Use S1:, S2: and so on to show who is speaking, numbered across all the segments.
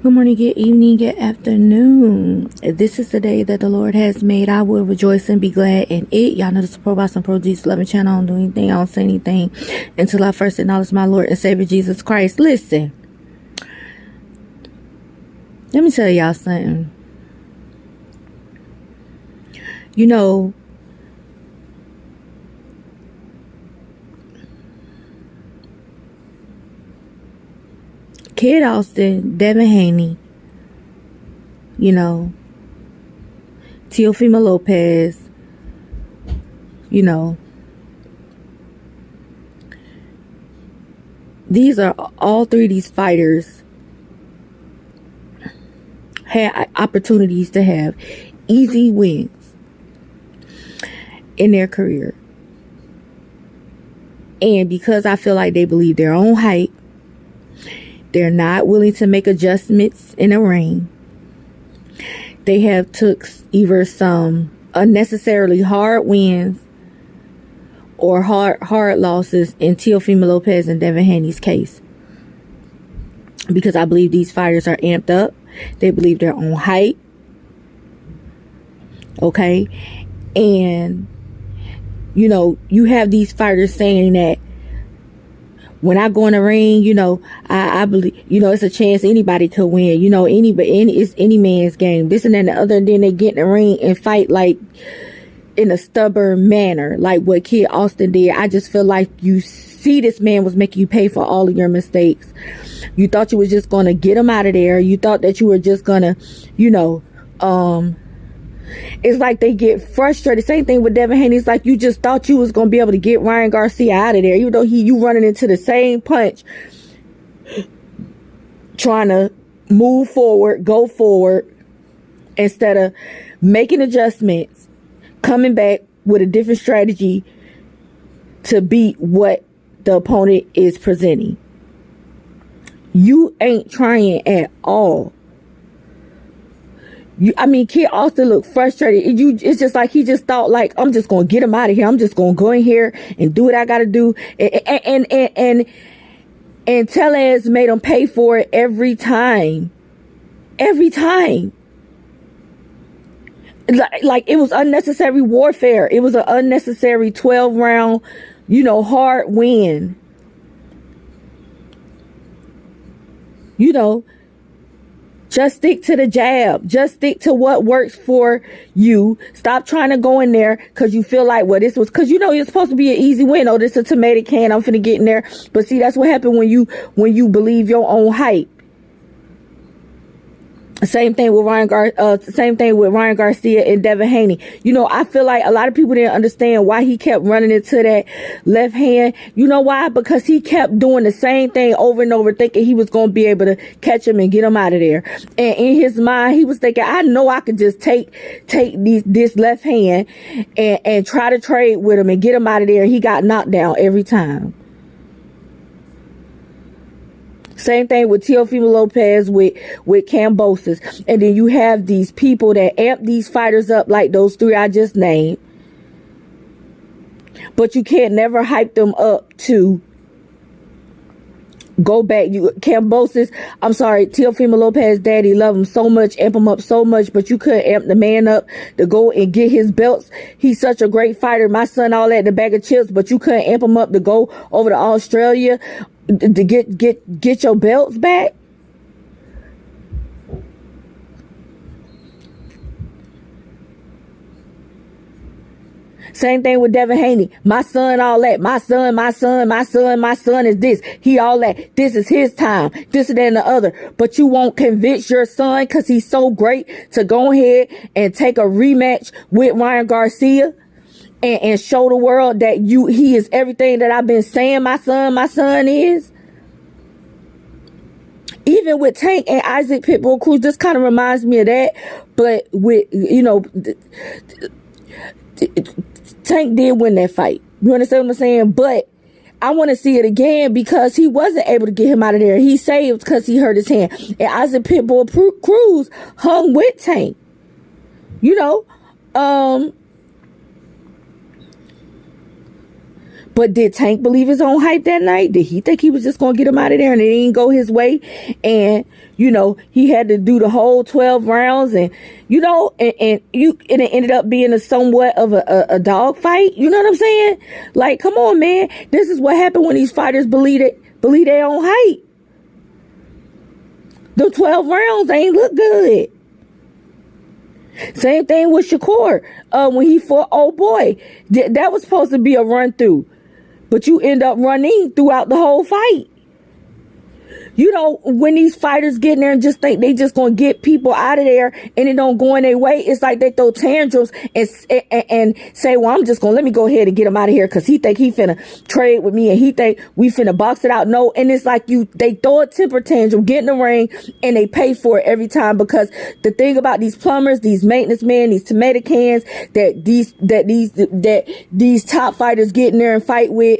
S1: Good morning, good evening, good afternoon. This is the day that the Lord has made. I will rejoice and be glad in it. Y'all know the Pro Boss and Pro Jesus Loving channel. I don't do anything. I don't say anything until I first acknowledge my Lord and Savior Jesus Christ. Listen, let me tell y'all something. You know, Kid Austin, Devin Haney, you know, Teo Lopez, you know, these are all three of these fighters had opportunities to have easy wins in their career. And because I feel like they believe their own hype, they're not willing to make adjustments in a ring. They have took either some unnecessarily hard wins or hard losses in Teofimo Lopez and Devin Haney's case. Because I believe these fighters are amped up. They believe their own hype. Okay? And, you know, you have these fighters saying that when I go in the ring, you know, I believe, you know, it's a chance anybody could win. You know, it's any man's game. This and that and the other. And then they get in the ring and fight like in a stubborn manner, like what Kid Austin did. I just feel like you see this man was making you pay for all of your mistakes. You thought you was just going to get him out of there. You thought that you were just going to, you know, it's like they get frustrated. Same thing with Devin Haney. It's like you just thought you was going to be able to get Ryan Garcia out of there. Even though you running into the same punch. Trying to move forward, go forward. Instead of making adjustments. Coming back with a different strategy to beat what the opponent is presenting. You ain't trying at all. Kid Austin looked frustrated. It's just like he just thought, like, I'm just gonna get him out of here. I'm just gonna go in here and do what I gotta do. And Tellez made him pay for it every time. Every time. Like it was unnecessary warfare. It was an unnecessary 12-round, you know, hard win. You know. Just stick to the jab. Just stick to what works for you. Stop trying to go in there because you feel like, well, this was, because you know it's supposed to be an easy win. Oh, this is a tomato can. I'm finna get in there. But see, that's what happened when you believe your own hype. Same thing with Ryan Garcia and Devin Haney. You know, I feel like a lot of people didn't understand why he kept running into that left hand. You know why? Because he kept doing the same thing over and over, thinking he was going to be able to catch him and get him out of there. And in his mind, he was thinking, I know I could just take this left hand and try to trade with him and get him out of there. He got knocked down every time. Same thing with Teofimo Lopez with Cambosis. And then you have these people that amp these fighters up like those three I just named. But you can't never hype them up to go back. Teofimo Lopez daddy love him so much, amp him up so much, but you couldn't amp the man up to go and get his belts. He's such a great fighter. My son all that in the bag of chips, but you couldn't amp him up to go over to Australia to get your belts back. Same thing with Devin Haney. My son, all that. My son is this. He all that. This is his time. This and that and the other. But you won't convince your son because he's so great to go ahead and take a rematch with Ryan Garcia and show the world that he is everything that I've been saying my son is. Even with Tank and Isaac Pitbull Cruz, this kind of reminds me of that. But with, you know, Tank did win that fight. You understand what I'm saying? But I want to see it again because he wasn't able to get him out of there. He saved because he hurt his hand. And Isaac Pitbull Cruz hung with Tank. You know, But did Tank believe his own hype that night? Did he think he was just going to get him out of there and it didn't go his way? And, he had to do the whole 12 rounds and, and it ended up being a somewhat of a dog fight. You know what I'm saying? Like, come on, man. This is what happened when these fighters believe their own hype. The 12 rounds ain't look good. Same thing with Shakur. When he fought old boy, that was supposed to be a run through, but you end up running throughout the whole fight. When these fighters get in there and just think they just gonna get people out of there and it don't go in their way, it's like they throw tantrums and say, well, I'm just gonna let me go ahead and get him out of here because he think he finna trade with me and he think we finna box it out. No, and it's like they throw a temper tantrum, get in the ring, and they pay for it every time, because the thing about these plumbers, these maintenance men, these tomato cans that these top fighters get in there and fight with,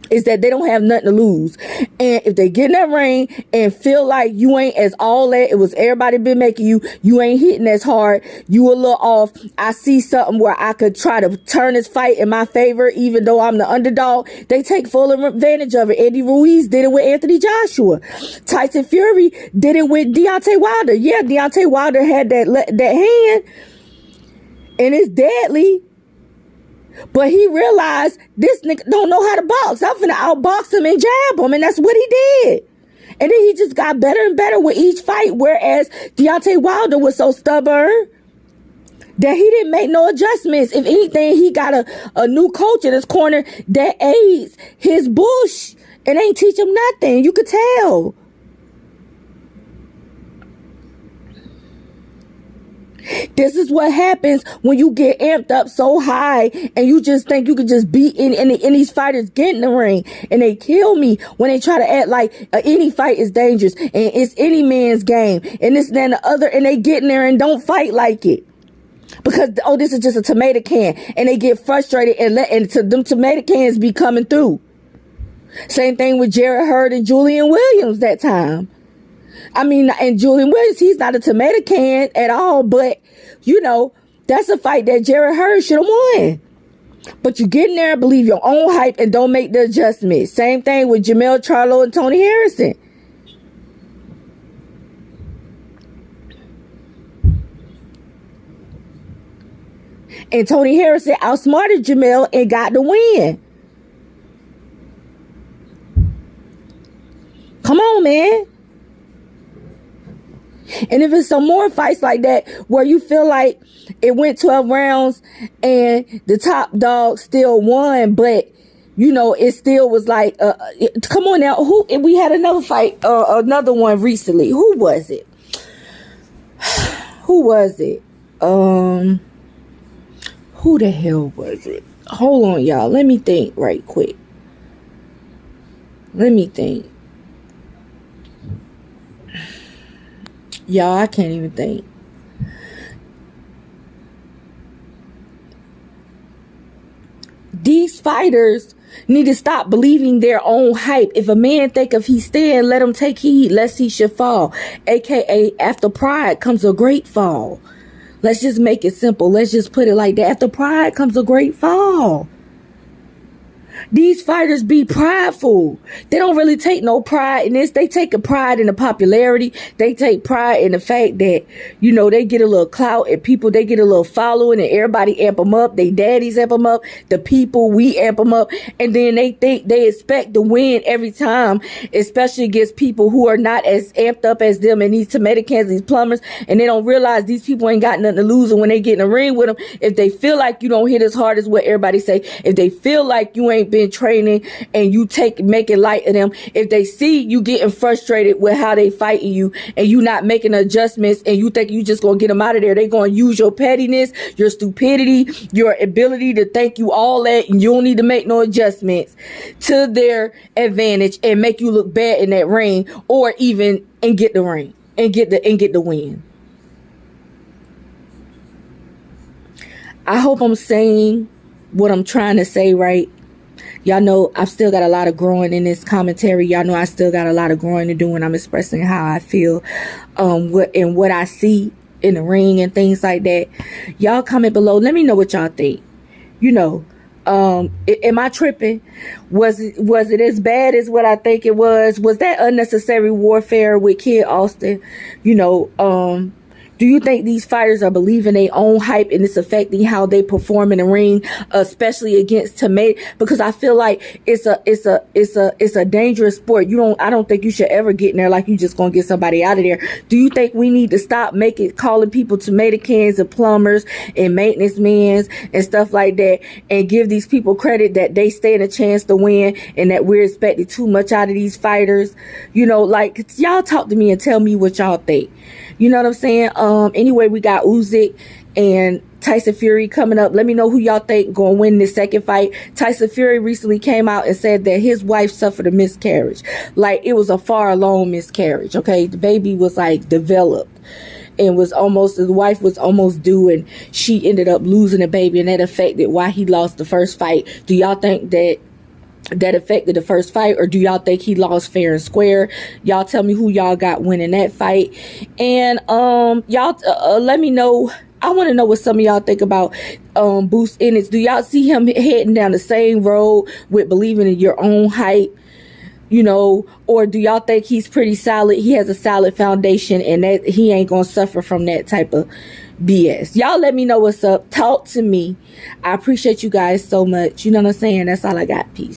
S1: is that they don't have nothing to lose. And if they get in that ring and feel like you ain't as all that it was everybody been making you ain't hitting as hard, you a little off, I see something where I could try to turn this fight in my favor even though I'm the underdog, they take full advantage of it. Andy Ruiz did it with Anthony Joshua. Tyson Fury did it with Deontay Wilder. Yeah, Deontay Wilder had that hand and it's deadly. But he realized this nigga don't know how to box. I'm finna outbox him and jab him. And that's what he did. And then he just got better and better with each fight. Whereas Deontay Wilder was so stubborn that he didn't make no adjustments. If anything, he got a new coach in his corner that aids his bush and ain't teach him nothing. You could tell. This is what happens when you get amped up so high and you just think you could just beat any these fighters get in the ring and they kill me when they try to act like any fight is dangerous and it's any man's game and this and that and the other, and they get in there and don't fight like it because this is just a tomato can, and they get frustrated and them tomato cans be coming through. Same thing with Jarrett Hurd and Julian Williams that time. I mean, and Julian Williams, he's not a tomato can at all, but, that's a fight that Jarrett Hurd should have won. But you get in there and believe your own hype and don't make the adjustments. Same thing with Jamel Charlo and Tony Harrison. And Tony Harrison outsmarted Jamel and got the win. Come on, man. And if it's some more fights like that where you feel like it went 12 rounds and the top dog still won, but it still was like, come on now, we had another fight, another one recently. Who was it? Who the hell was it? Hold on, y'all. Let me think right quick. Y'all, I can't even think. These fighters need to stop believing their own hype. If a man think if he stand, let him take heed, lest he should fall. AKA, after pride comes a great fall. Let's just make it simple. Let's just put it like that. After pride comes a great fall. These fighters be prideful. They don't really take no pride in this. They take a pride in the popularity. They take pride in the fact that, they get a little clout and people, they get a little following and everybody amp them up. They daddies amp them up. The people, we amp them up. And then they expect to win every time, especially against people who are not as amped up as them and these tomato cans, these plumbers. And they don't realize these people ain't got nothing to lose. And when they get in the ring with them, if they feel like you don't hit as hard as what everybody say, if they feel like you ain't been training and you make it light of them, if they see you getting frustrated with how they fighting you and you not making adjustments and you think you just gonna get them out of there, they gonna use your pettiness, your stupidity, your ability to think you all that and you don't need to make no adjustments to their advantage and make you look bad in that ring, or even and get the ring and get the win. I hope I'm saying what I'm trying to say right. Y'all know I've still got a lot of growing in this commentary. Y'all know I still got a lot of growing to do when I'm expressing how I feel, what I see in the ring and things like that. Y'all comment below. Let me know what y'all think. Am I tripping? Was it as bad as what I think it was? Was that unnecessary warfare with Kid Austin? Do you think these fighters are believing their own hype and it's affecting how they perform in the ring, especially against tomato? Because I feel like it's a dangerous sport. I don't think you should ever get in there like you just gonna get somebody out of there. Do you think we need to stop calling people tomato cans and plumbers and maintenance men and stuff like that, and give these people credit that they stand a chance to win and that we're expecting too much out of these fighters? Y'all talk to me and tell me what y'all think. You know what I'm saying? Anyway, we got Usyk and Tyson Fury coming up. Let me know who y'all think gonna win this second fight. Tyson Fury recently came out and said that his wife suffered a miscarriage. Like, it was a far along miscarriage, okay? The baby was like developed and the wife was almost due, and she ended up losing the baby, and that affected why he lost the first fight. Do y'all think that affected the first fight, or do y'all think he lost fair and square? Y'all tell me who y'all got winning that fight. And y'all let me know. I want to know what some of y'all think about Boost Ennis. Do y'all see him heading down the same road with believing in your own hype? Or do y'all think he's pretty solid? He has a solid foundation, and that he ain't gonna suffer from that type of BS. Y'all let me know what's up. Talk to me. I appreciate you guys so much. You know what I'm saying? That's all I got. Peace.